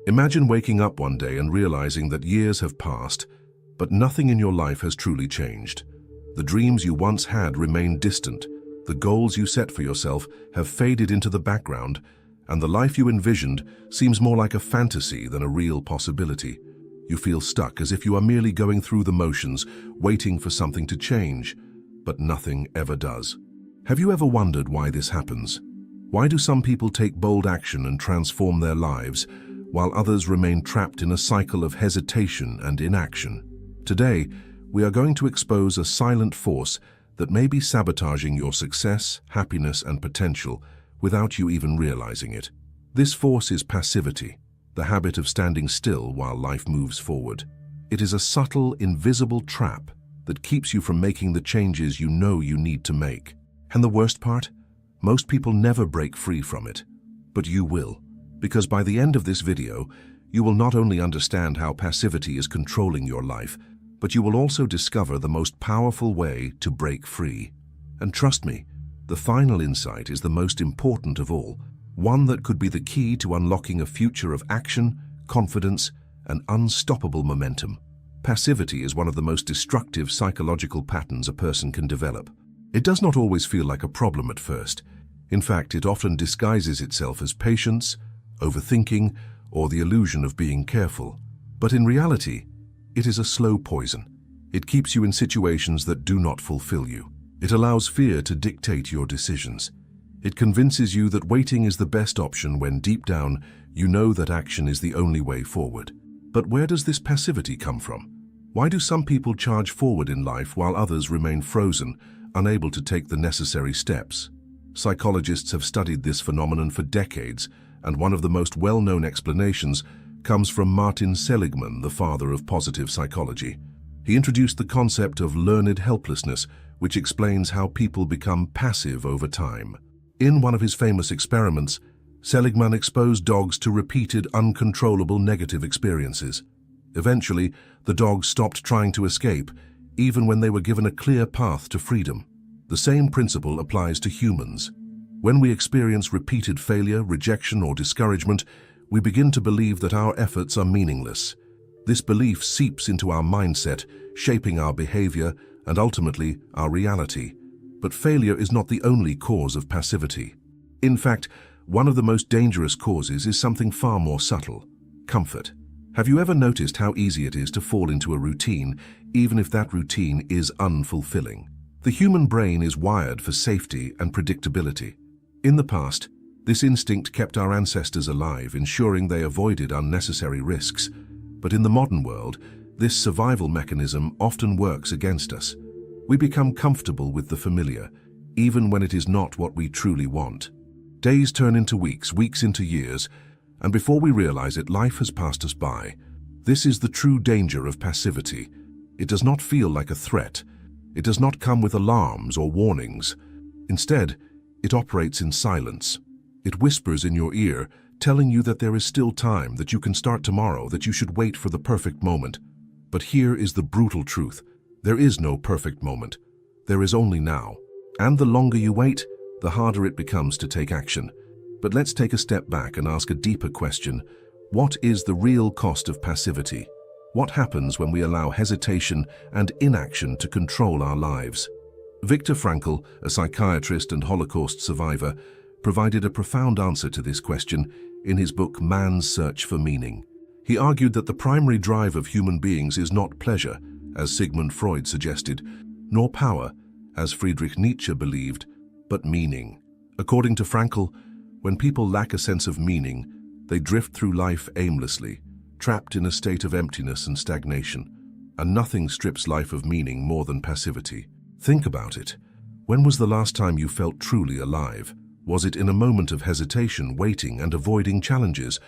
Imagine waking up one day and realizing that years have passed, but nothing in your life has truly changed. The dreams you once had remain distant, the goals you set for yourself have faded into the background, and the life you envisioned seems more like a fantasy than a real possibility. You feel stuck, as if you are merely going through the motions, waiting for something to change, but nothing ever does. Have you ever wondered why this happens? Why do some people take bold action and transform their lives, while others remain trapped in a cycle of hesitation and inaction? Today, we are going to expose a silent force that may be sabotaging your success, happiness, and potential without you even realizing it. This force is passivity, the habit of standing still while life moves forward. It is a subtle, invisible trap that keeps you from making the changes you know you need to make. And the worst part? Most people never break free from it. But you will, because by the end of this video, you will not only understand how passivity is controlling your life, but you will also discover the most powerful way to break free. And trust me, the final insight is the most important of all, one that could be the key to unlocking a future of action, confidence, and unstoppable momentum. Passivity is one of the most destructive psychological patterns a person can develop. It does not always feel like a problem at first. In fact, it often disguises itself as patience, overthinking, or the illusion of being careful. But in reality, it is a slow poison. It keeps you in situations that do not fulfill you. It allows fear to dictate your decisions. It convinces you that waiting is the best option when deep down you know that action is the only way forward. But where does this passivity come from? Why do some people charge forward in life while others remain frozen, unable to take the necessary steps? Psychologists have studied this phenomenon for decades, and one of the most well-known explanations comes from Martin Seligman, the father of positive psychology. He introduced the concept of learned helplessness, which explains how people become passive over time. In one of his famous experiments, Seligman exposed dogs to repeated, uncontrollable negative experiences. Eventually, the dogs stopped trying to escape, even when they were given a clear path to freedom. The same principle applies to humans. When we experience repeated failure, rejection, or discouragement, we begin to believe that our efforts are meaningless. This belief seeps into our mindset, shaping our behavior and ultimately our reality. But failure is not the only cause of passivity. In fact, one of the most dangerous causes is something far more subtle: comfort. Have you ever noticed how easy it is to fall into a routine, even if that routine is unfulfilling? The human brain is wired for safety and predictability. In the past, this instinct kept our ancestors alive, ensuring they avoided unnecessary risks. But in the modern world, this survival mechanism often works against us. We become comfortable with the familiar, even when it is not what we truly want. Days turn into weeks, weeks into years, and before we realize it, life has passed us by. This is the true danger of passivity. It does not feel like a threat. It does not come with alarms or warnings. Instead, it operates in silence. It whispers in your ear, telling you that there is still time, that you can start tomorrow, that you should wait for the perfect moment. But here is the brutal truth. There is no perfect moment. There is only now. And the longer you wait, the harder it becomes to take action. But let's take a step back and ask a deeper question. What is the real cost of passivity? What happens when we allow hesitation and inaction to control our lives? Viktor Frankl, a psychiatrist and Holocaust survivor, provided a profound answer to this question in his book Man's Search for Meaning. He argued that the primary drive of human beings is not pleasure, as Sigmund Freud suggested, nor power, as Friedrich Nietzsche believed, but meaning. According to Frankl, when people lack a sense of meaning, they drift through life aimlessly, trapped in a state of emptiness and stagnation. And nothing strips life of meaning more than passivity. Think about it. When was the last time you felt truly alive? Was it in a moment of hesitation, waiting, and avoiding challenges?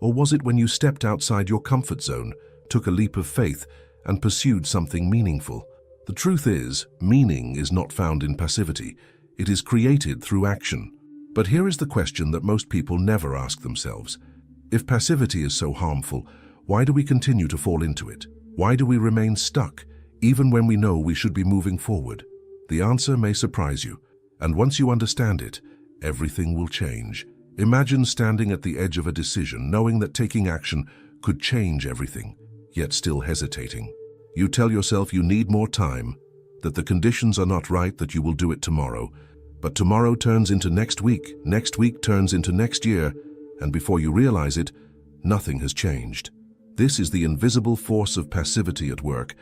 Or was it when you stepped outside your comfort zone, took a leap of faith, and pursued something meaningful? The truth is, meaning is not found in passivity. It is created through action. But here is the question that most people never ask themselves. If passivity is so harmful, why do we continue to fall into it? Why do we remain stuck, even when we know we should be moving forward? The answer may surprise you, and once you understand it, everything will change. Imagine standing at the edge of a decision, knowing that taking action could change everything, yet still hesitating. You tell yourself you need more time, that the conditions are not right, that you will do it tomorrow. But tomorrow turns into next week turns into next year, and before you realize it, nothing has changed. This is the invisible force of passivity at work,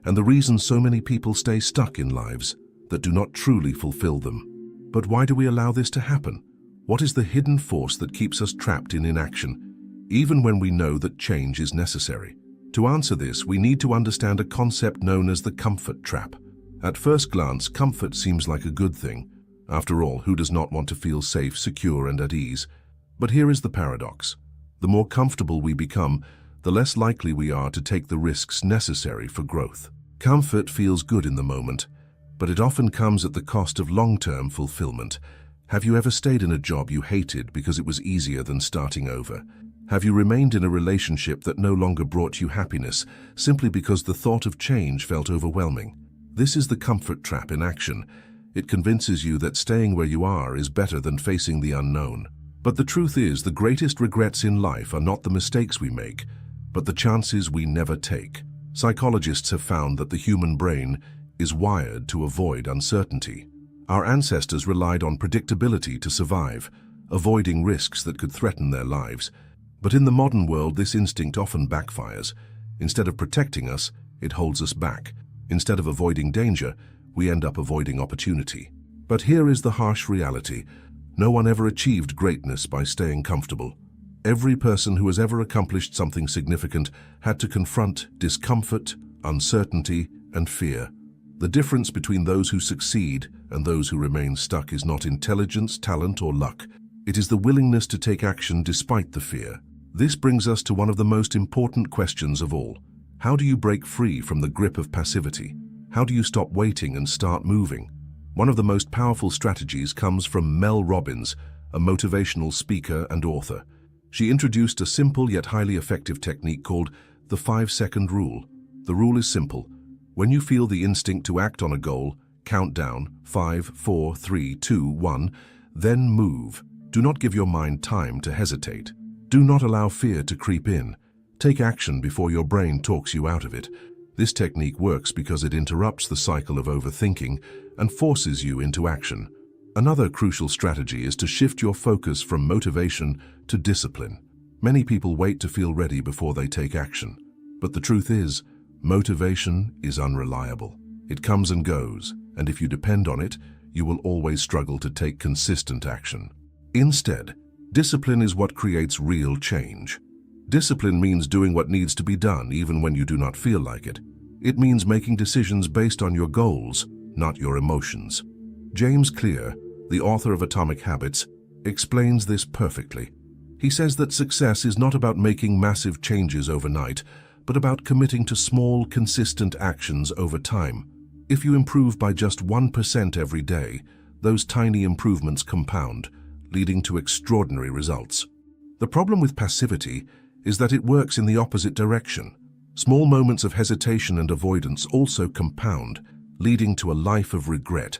and the reason so many people stay stuck in lives that do not truly fulfill them. But why do we allow this to happen? What is the hidden force that keeps us trapped in inaction, even when we know that change is necessary? To answer this, we need to understand a concept known as the comfort trap. At first glance, comfort seems like a good thing. After all, who does not want to feel safe, secure, and at ease? But here is the paradox. The more comfortable we become, the less likely we are to take the risks necessary for growth. Comfort feels good in the moment, but it often comes at the cost of long-term fulfillment. Have you ever stayed in a job you hated because it was easier than starting over? Have you remained in a relationship that no longer brought you happiness simply because the thought of change felt overwhelming? This is the comfort trap in action. It convinces you that staying where you are is better than facing the unknown. But the truth is, the greatest regrets in life are not the mistakes we make, but the chances we never take. Psychologists have found that the human brain is wired to avoid uncertainty. Our ancestors relied on predictability to survive, avoiding risks that could threaten their lives. But in the modern world, this instinct often backfires. Instead of protecting us, it holds us back. Instead of avoiding danger, we end up avoiding opportunity. But here is the harsh reality. No one ever achieved greatness by staying comfortable. Every person who has ever accomplished something significant had to confront discomfort, uncertainty, and fear. The difference between those who succeed and those who remain stuck is not intelligence, talent, or luck. It is the willingness to take action despite the fear. This brings us to one of the most important questions of all. How do you break free from the grip of passivity? How do you stop waiting and start moving? One of the most powerful strategies comes from Mel Robbins, a motivational speaker and author. She introduced a simple yet highly effective technique called the 5-second rule. The rule is simple. When you feel the instinct to act on a goal, count down 5, 4, 3, 2, 1, then move. Do not give your mind time to hesitate. Do not allow fear to creep in. Take action before your brain talks you out of it. This technique works because it interrupts the cycle of overthinking and forces you into action. Another crucial strategy is to shift your focus from motivation to discipline. Many people wait to feel ready before they take action. But the truth is, motivation is unreliable. It comes and goes, and if you depend on it, you will always struggle to take consistent action. Instead, discipline is what creates real change. Discipline means doing what needs to be done even when you do not feel like it. It means making decisions based on your goals, not your emotions. James Clear, the author of Atomic Habits, explains this perfectly. He says that success is not about making massive changes overnight, but about committing to small, consistent actions over time. If you improve by just 1% every day, those tiny improvements compound, leading to extraordinary results. The problem with passivity is that it works in the opposite direction. Small moments of hesitation and avoidance also compound, leading to a life of regret.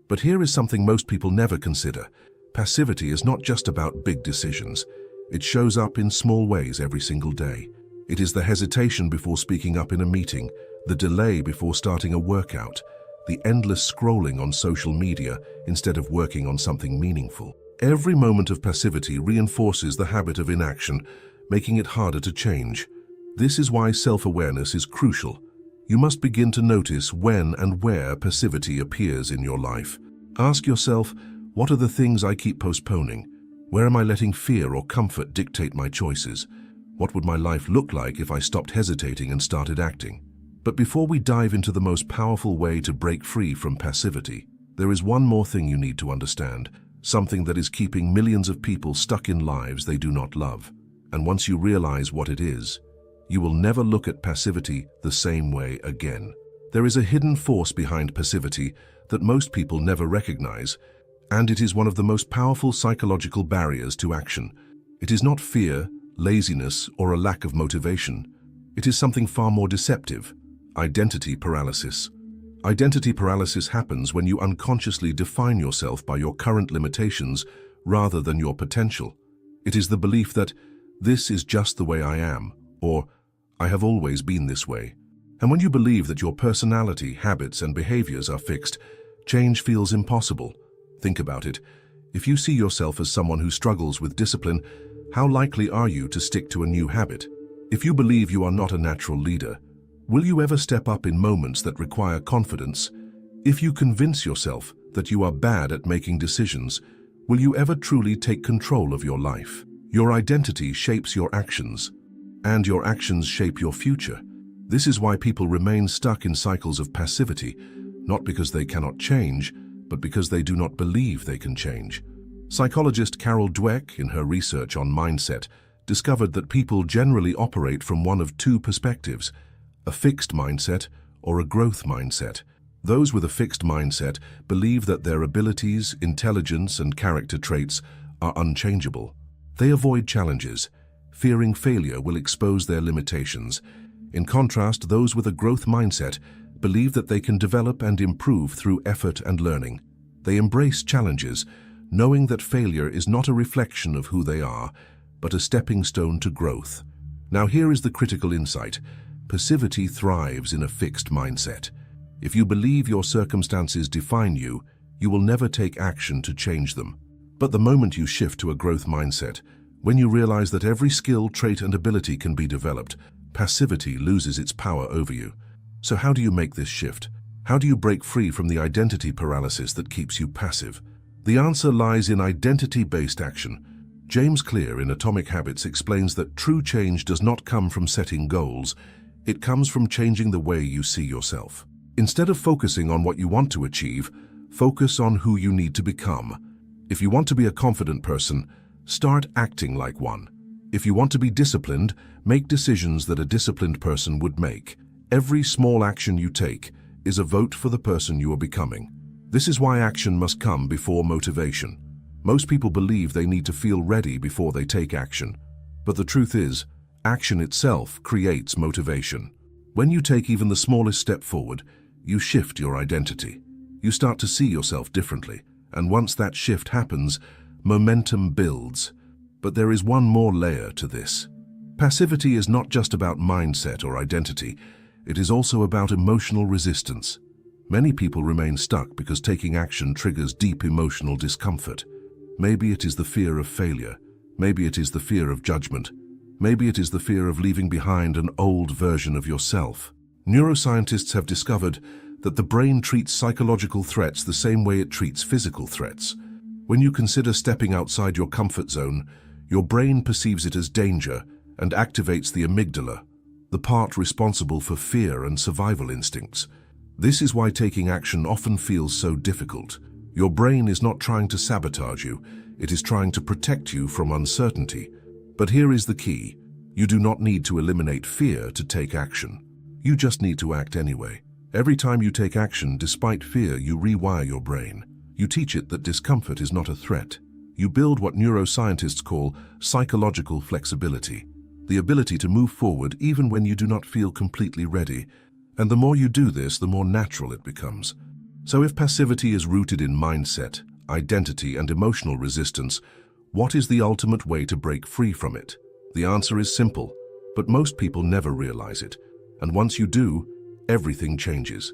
But here is something most people never consider. Passivity is not just about big decisions. It shows up in small ways every single day. It is the hesitation before speaking up in a meeting, the delay before starting a workout, the endless scrolling on social media instead of working on something meaningful. Every moment of passivity reinforces the habit of inaction, making it harder to change. This is why self-awareness is crucial. You must begin to notice when and where passivity appears in your life. Ask yourself, what are the things I keep postponing? Where am I letting fear or comfort dictate my choices? What would my life look like if I stopped hesitating and started acting? But before we dive into the most powerful way to break free from passivity, there is one more thing you need to understand, something that is keeping millions of people stuck in lives they do not love. And once you realize what it is, you will never look at passivity the same way again. There is a hidden force behind passivity that most people never recognize, and it is one of the most powerful psychological barriers to action. It is not fear, laziness, or a lack of motivation. It is something far more deceptive: identity paralysis. Identity paralysis happens when you unconsciously define yourself by your current limitations rather than your potential. It is the belief that this is just the way I am, or I have always been this way. And when you believe that your personality, habits, and behaviors are fixed, change feels impossible. Think about it. If you see yourself as someone who struggles with discipline, how likely are you to stick to a new habit? If you believe you are not a natural leader, will you ever step up in moments that require confidence? If you convince yourself that you are bad at making decisions, will you ever truly take control of your life? Your identity shapes your actions, and your actions shape your future. This is why people remain stuck in cycles of passivity, not because they cannot change, but because they do not believe they can change. Psychologist Carol Dweck, in her research on mindset, discovered that people generally operate from one of two perspectives: a fixed mindset or a growth mindset. Those with a fixed mindset believe that their abilities, intelligence, and character traits are unchangeable. They avoid challenges, fearing failure will expose their limitations. In contrast, those with a growth mindset believe that they can develop and improve through effort and learning. They embrace challenges, knowing that failure is not a reflection of who they are, but a stepping stone to growth. Now here is the critical insight. Passivity thrives in a fixed mindset. If you believe your circumstances define you, you will never take action to change them. But the moment you shift to a growth mindset, when you realize that every skill, trait, and ability can be developed, passivity loses its power over you. So how do you make this shift? How do you break free from the identity paralysis that keeps you passive? The answer lies in identity-based action. James Clear in Atomic Habits explains that true change does not come from setting goals. It comes from changing the way you see yourself. Instead of focusing on what you want to achieve, focus on who you need to become. If you want to be a confident person, start acting like one. If you want to be disciplined, make decisions that a disciplined person would make. Every small action you take is a vote for the person you are becoming. This is why action must come before motivation. Most people believe they need to feel ready before they take action. But the truth is, action itself creates motivation. When you take even the smallest step forward, you shift your identity. You start to see yourself differently, and once that shift happens, momentum builds. But there is one more layer to this. Passivity is not just about mindset or identity, it is also about emotional resistance. Many people remain stuck because taking action triggers deep emotional discomfort. Maybe it is the fear of failure, maybe it is the fear of judgment, maybe it is the fear of leaving behind an old version of yourself. Neuroscientists have discovered that the brain treats psychological threats the same way it treats physical threats. When you consider stepping outside your comfort zone, your brain perceives it as danger and activates the amygdala, the part responsible for fear and survival instincts. This is why taking action often feels so difficult. Your brain is not trying to sabotage you, it is trying to protect you from uncertainty. But here is the key. You do not need to eliminate fear to take action. You just need to act anyway. Every time you take action despite fear, you rewire your brain. You teach it that discomfort is not a threat. You build what neuroscientists call psychological flexibility, the ability to move forward even when you do not feel completely ready. And the more you do this, the more natural it becomes. So if passivity is rooted in mindset, identity, and emotional resistance, what is the ultimate way to break free from it? The answer is simple, but most people never realize it. And once you do, everything changes.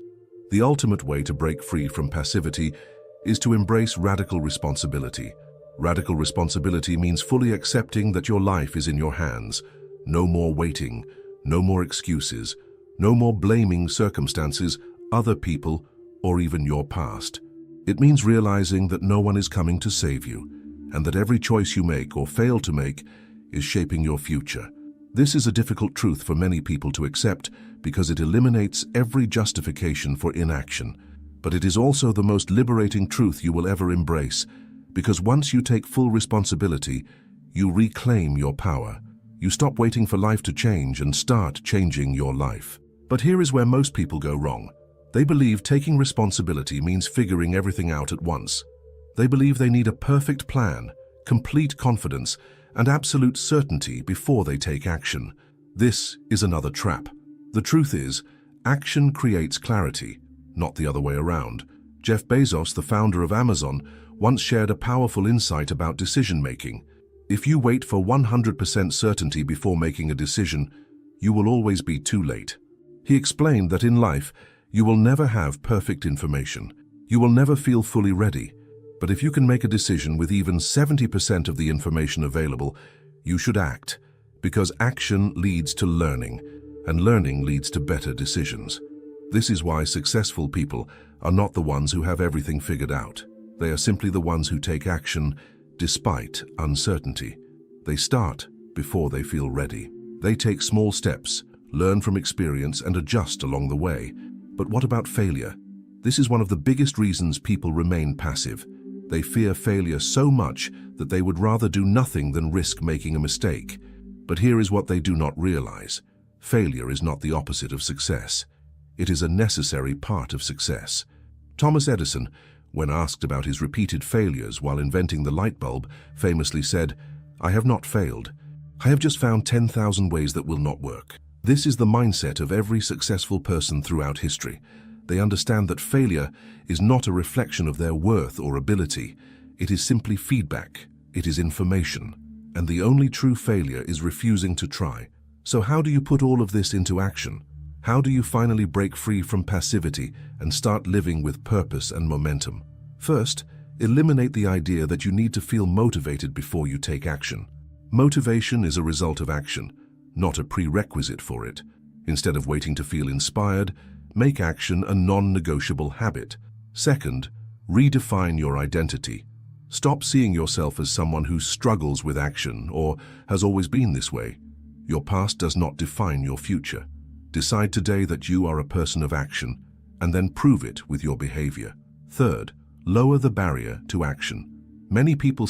The ultimate way to break free from passivity is to embrace radical responsibility. Radical responsibility means fully accepting that your life is in your hands. No more waiting, no more excuses, no more blaming circumstances, other people, or even your past. It means realizing that no one is coming to save you, and that every choice you make or fail to make is shaping your future. This is a difficult truth for many people to accept because it eliminates every justification for inaction. But it is also the most liberating truth you will ever embrace, because once you take full responsibility, you reclaim your power. You stop waiting for life to change and start changing your life. But here is where most people go wrong. They believe taking responsibility means figuring everything out at once. They believe they need a perfect plan, complete confidence, and absolute certainty before they take action. This is another trap. The truth is, action creates clarity, not the other way around. Jeff Bezos, the founder of Amazon, once shared a powerful insight about decision-making. If you wait for 100% certainty before making a decision, you will always be too late. He explained that in life, you will never have perfect information. You will never feel fully ready. But if you can make a decision with even 70% of the information available, you should act, because action leads to learning, and learning leads to better decisions. This is why successful people are not the ones who have everything figured out. They are simply the ones who take action despite uncertainty. They start before they feel ready. They take small steps, learn from experience, and adjust along the way. But what about failure? This is one of the biggest reasons people remain passive. They fear failure so much that they would rather do nothing than risk making a mistake. But here is what they do not realize. Failure is not the opposite of success. It is a necessary part of success. Thomas Edison, when asked about his repeated failures while inventing the light bulb, famously said, "I have not failed. I have just found 10,000 ways that will not work." This is the mindset of every successful person throughout history. They understand that failure is not a reflection of their worth or ability. It is simply feedback. It is information. And the only true failure is refusing to try. So how do you put all of this into action? How do you finally break free from passivity and start living with purpose and momentum? First, eliminate the idea that you need to feel motivated before you take action. Motivation is a result of action, not a prerequisite for it. Instead of waiting to feel inspired, make action a non-negotiable habit. Second, redefine your identity. Stop seeing yourself as someone who struggles with action or has always been this way. Your past does not define your future. Decide today that you are a person of action, and then prove it with your behavior. Third, lower the barrier to action. Many people